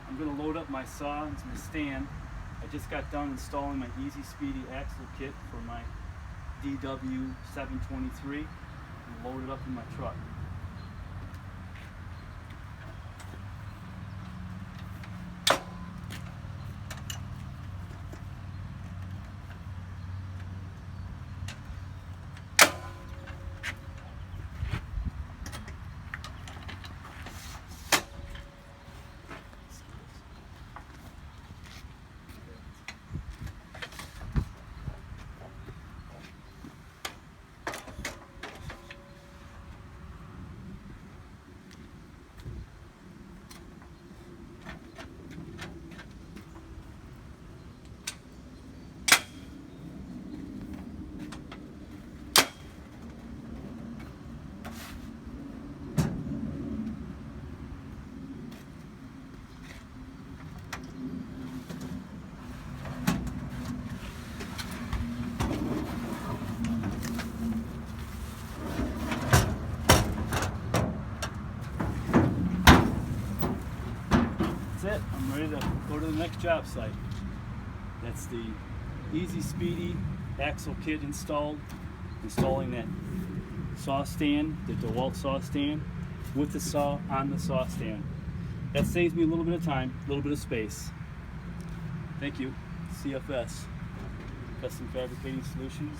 I'm going to load up my saw into the stand. I just got done installing my Easy Speedy axle kit for my DW723 and load it up in my truck. That's it. I'm ready to go to the next job site. That's the Easy Speedy axle kit installed. Installing that saw stand, the DeWalt saw stand, with the saw on the saw stand. That saves me a little bit of time, a little bit of space. Thank you. CFS, Custom Fabricating Solutions.